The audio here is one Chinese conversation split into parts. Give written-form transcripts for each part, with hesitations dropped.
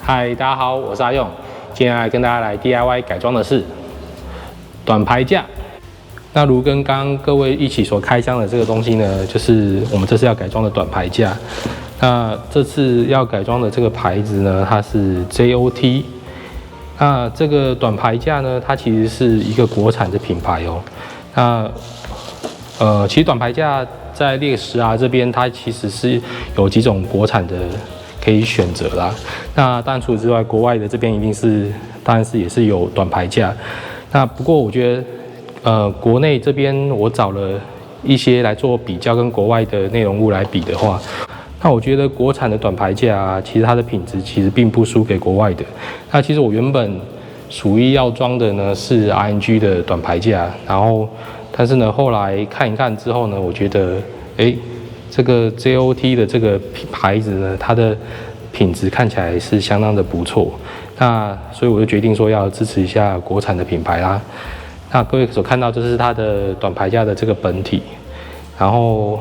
嗨，大家好，我是阿用，今天来跟大家来 DIY 改装的是短排架。那如跟刚刚各位一起所开箱的这个东西呢，就是我们这次要改装的短排架。那这次要改装的这个牌子呢，它是 JOT。那这个短排架呢，它其实是一个国产的品牌哦。那其实短排架在猎食啊这边，它其实是有几种国产的可以选择啦。那当然除此之外，国外的这边当然是也是有短排架。那不过我觉得，国内这边我找了一些来做比较，跟国外的内容物来比的话，那我觉得国产的短排架啊，其实它的品质其实并不输给国外的。那其实我原本属意要装的呢是 RNG 的短排架，但是呢后来看一看之后呢，我觉得，这个 JOT 的这个牌子呢，它的品质看起来是相当的不错。那所以我就决定说要支持一下国产的品牌啦。那各位所看到这是它的短排架的这个本体，然后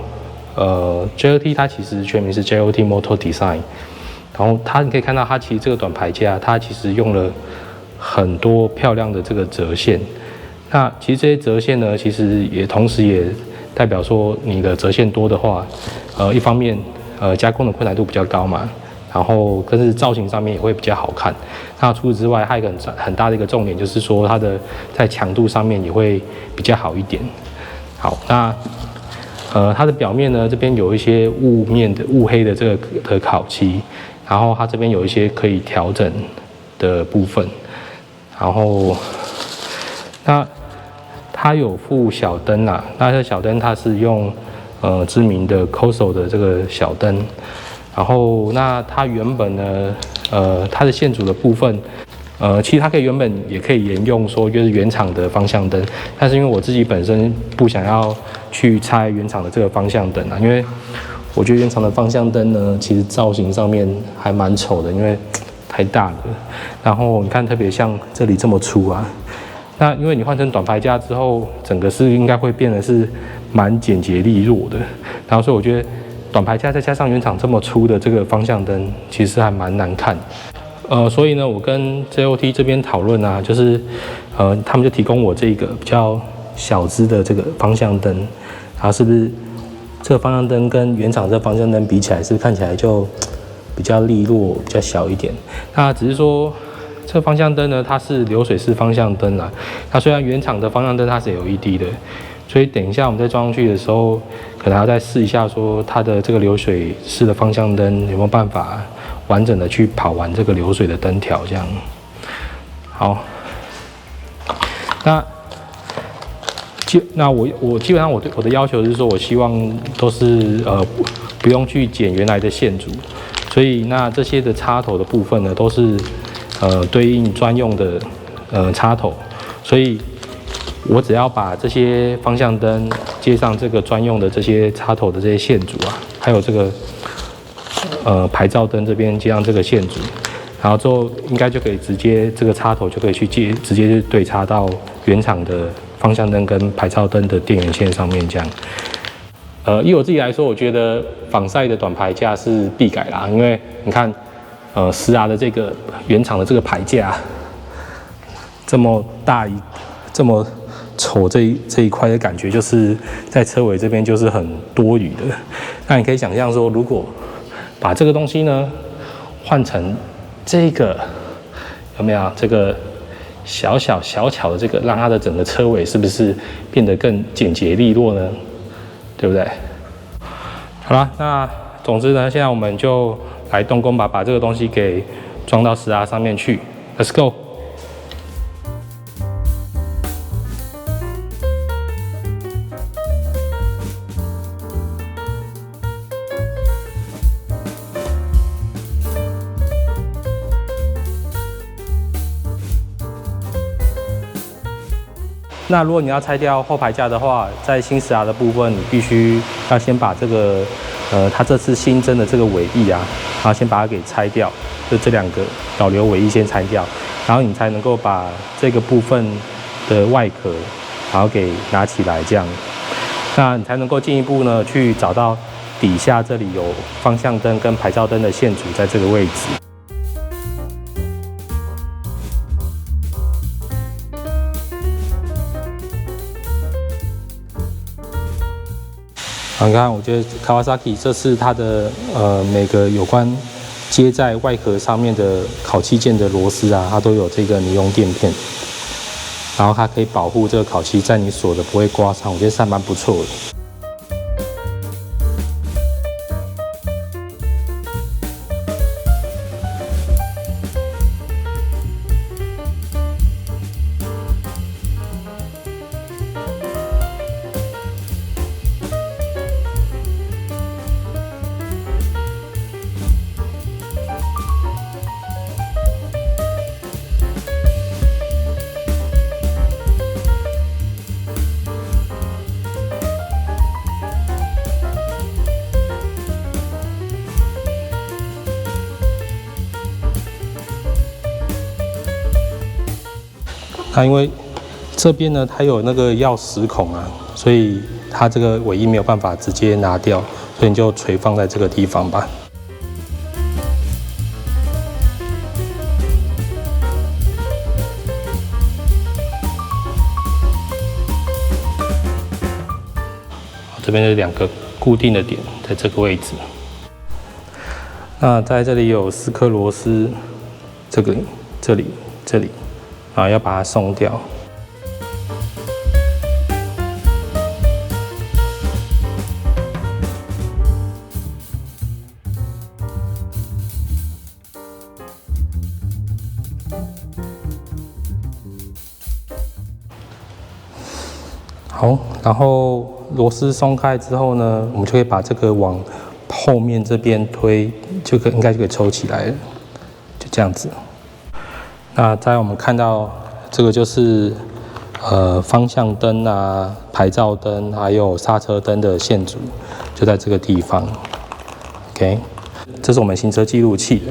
JOT 它其实全名是 JOT Motor Design， 然后你可以看到它其实这个短排架它其实用了很多漂亮的这个折线。那其实这些折线呢，其实同时也代表说你的折线多的话，一方面加工的困难度比较高嘛，然后更是造型上面也会比较好看。那除此之外，还有一个很大的一个重点就是说它的在强度上面也会比较好一点。好，那它的表面呢这边有一些雾黑的这个的烤漆，然后它这边有一些可以调整的部分，然后那它有附小灯啦，那这小灯它是用知名的 Koso 的这个小灯，然后那它原本呢它的线组的部分，其实它原本也可以沿用说就是原厂的方向灯，但是因为我自己本身不想要去拆原厂的这个方向灯啊，因为我觉得原厂的方向灯呢，其实造型上面还蛮丑的，因为太大了，然后你看特别像这里这么粗啊。那因为你换成短排架之后，整个是应该会变得是蛮简洁利落的，然后所以我觉得短排架再加上原厂这么粗的这个方向灯，其实还蛮难看。所以呢，我跟 JOT 这边讨论啊，就是他们就提供我这个比较小只的这个方向灯，然后是不是这个方向灯跟原厂这个方向灯比起来，是不是看起来就比较利落、比较小一点？那只是说。这个方向灯呢，它是流水式方向灯啦。它虽然原厂的方向灯它是 LED 的，所以等一下我们在装上去的时候，可能要再试一下，说它的这个流水式的方向灯有没有办法完整的去跑完这个流水的灯条，这样。好，那我基本上我的要求是说，我希望都是不用去剪原来的线组，所以那这些的插头的部分呢，都是。对应专用的插头，所以我只要把这些方向灯接上这个专用的这些插头的这些线组啊，还有这个牌照灯这边接上这个线组，然后之后应该就可以直接这个插头就可以去直接就对插到原厂的方向灯跟牌照灯的电源线上面这样。以我自己来说，我觉得仿赛的短排架是必改啦，因为你看。10R 的这个原厂的这个排架，这么大这么丑这一块的感觉，就是在车尾这边就是很多余的。那你可以想象说，如果把这个东西呢换成这个，有没有这个小巧的这个，让它的整个车尾是不是变得更简洁利落呢？对不对？好啦，那总之呢，现在我们就。来动工把这个东西给装到10R上面去 ，Let's go。那如果你要拆掉后排架的话，在新10R的部分，你必须要先把这个它这次新增的这个尾翼啊，然后先把它给拆掉，就这2个导流尾翼先拆掉，然后你才能够把这个部分的外壳，然后给拿起来这样，那你才能够进一步呢去找到底下这里有方向灯跟牌照灯的线组在这个位置。你看，我觉得 Kawasaki 这次它的每个有关接在外壳上面的烤漆件的螺丝啊，它都有这个尼龙垫片，然后它可以保护这个烤漆在你锁的不会刮伤，我觉得是还蛮不错的。那因为这边呢，它有那个钥匙孔啊，所以它这个尾翼没有办法直接拿掉，所以你就垂放在这个地方吧。这边是2个固定的点，在这个位置。那在这里有4颗螺丝，这里。啊，要把它松掉。好，然后螺丝松开之后呢，我们就可以把这个往后面这边推，应该就可以抽起来了，就这样子。那在我们看到这个就是方向灯啊、牌照灯还有刹车灯的线组，就在这个地方。OK， 这是我们行车记录器。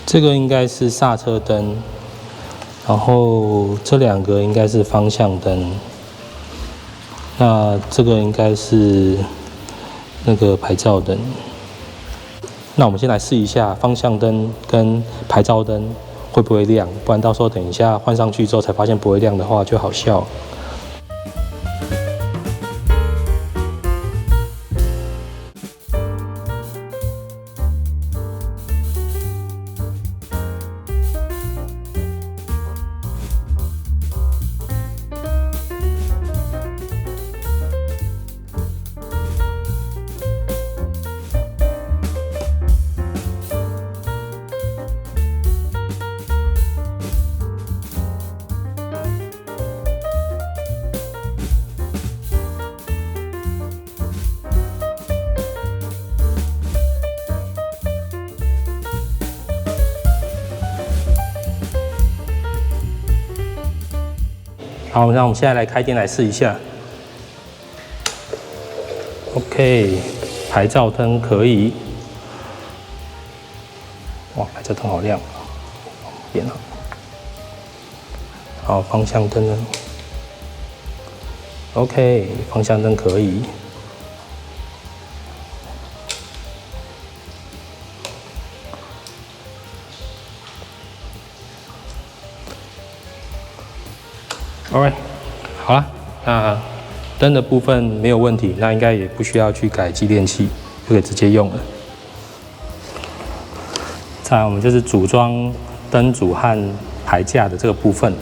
这个应该是刹车灯。然后这2个应该是方向灯，那这个应该是那个牌照灯。那我们先来试一下方向灯跟牌照灯会不会亮，不然到时候等一下换上去之后才发现不会亮的话就好笑。好，那我们现在来开电来试一下。OK， 牌照灯可以。哇，牌照灯好亮，点了。好，方向灯呢 ？OK， 方向灯可以。Alright， 好了，那灯的部分没有问题，那应该也不需要去改继电器，就可以直接用了。再来，我们就是组装灯组和牌架的这个部分。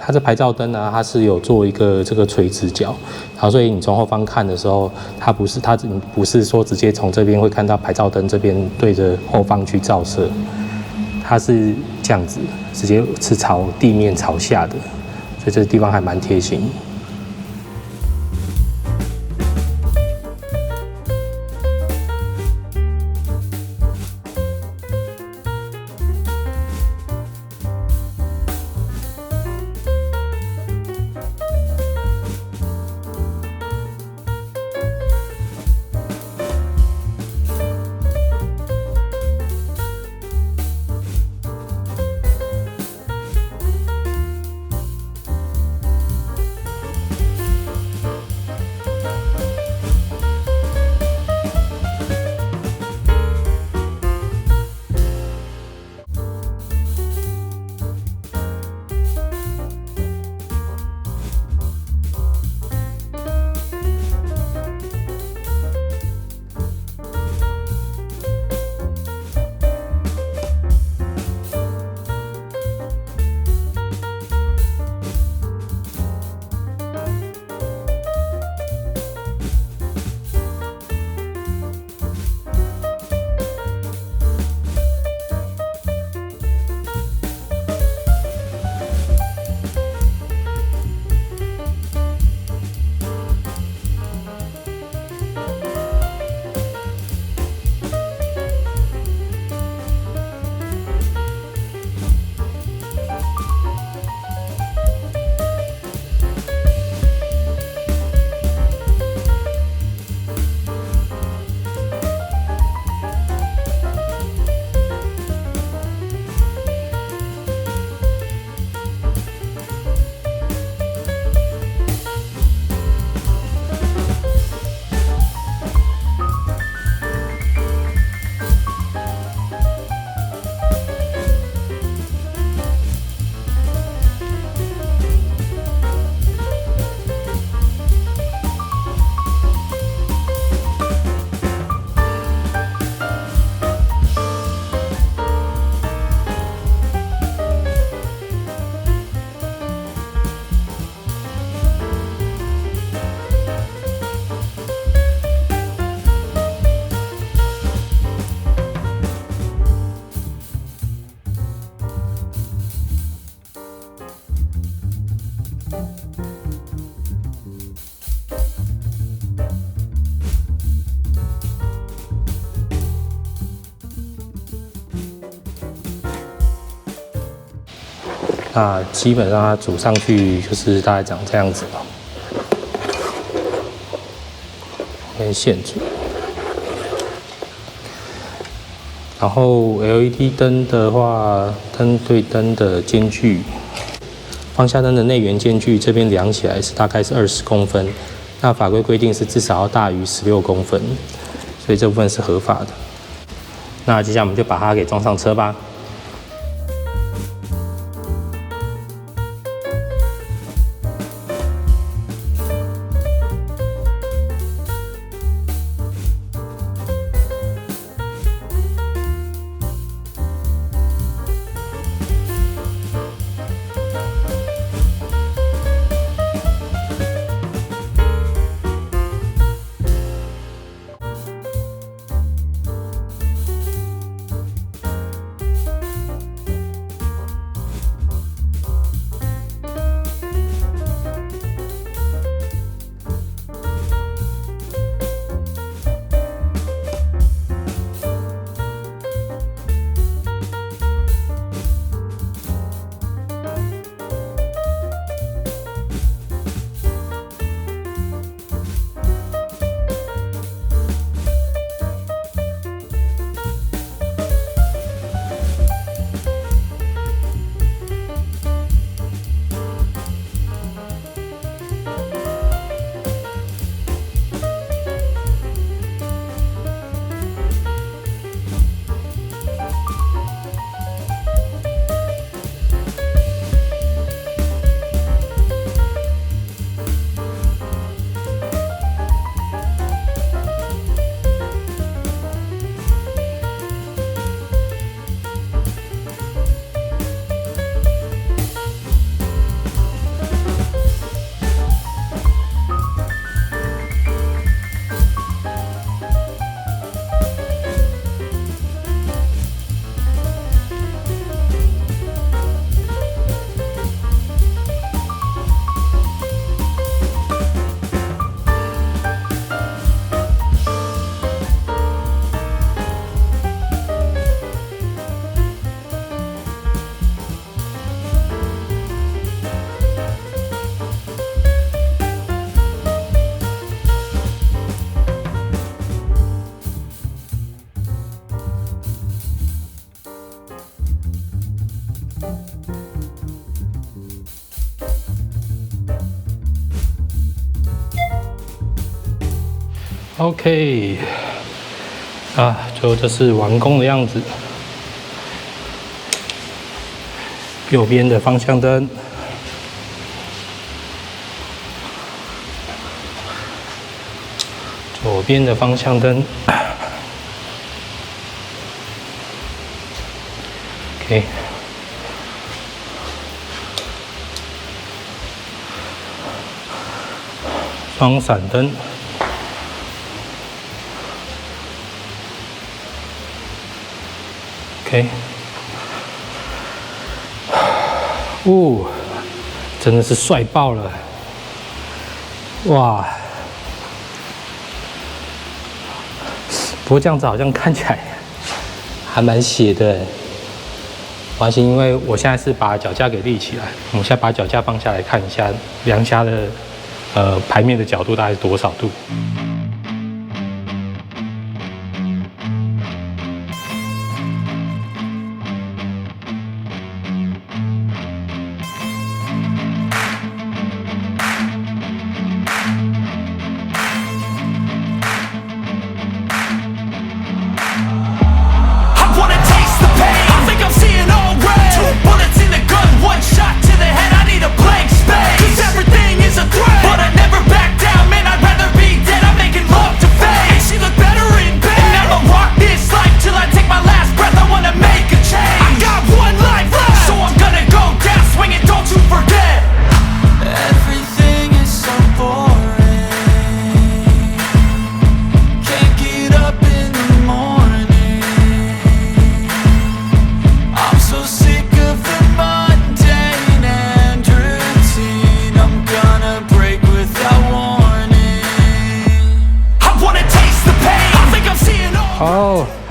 它这牌照灯呢，它是有做一个这个垂直角，然后所以你从后方看的时候，它不是说直接从这边会看到牌照灯这边对着后方去照射，它是这样子，直接是朝地面朝下的，所以这个地方还蛮贴心。那基本上它煮上去就是大概长这样子吧，先现煮。然后 LED 灯的话，灯对灯的间距，方向灯的内圆间距这边量起来是大概是20公分，那法规规定是至少要大于16公分，所以这部分是合法的。那接下来我们就把它给装上车吧。OK， 最后这是完工的样子。右边的方向灯，左边的方向灯。OK。 双闪灯 ，OK， 真的是帅爆了，哇！不过这样子好像看起来还蛮斜的，关系，因为我现在是把脚架给立起来，我们现在把脚架放下来看一下，量一下的。 排面的角度大概是多少度？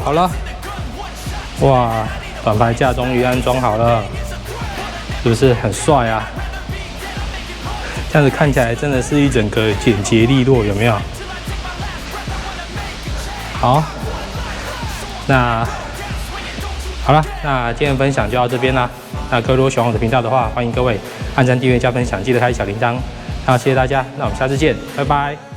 好了，哇，短排架终于安装好了，是不是很帅啊？这样子看起来真的是一整个简洁利落，有没有？好，那好了，那今天分享就到这边啦。那各位如果喜欢我的频道的话，欢迎各位按赞、订阅、加分享，记得开小铃铛。好，谢谢大家，那我们下次见，拜拜。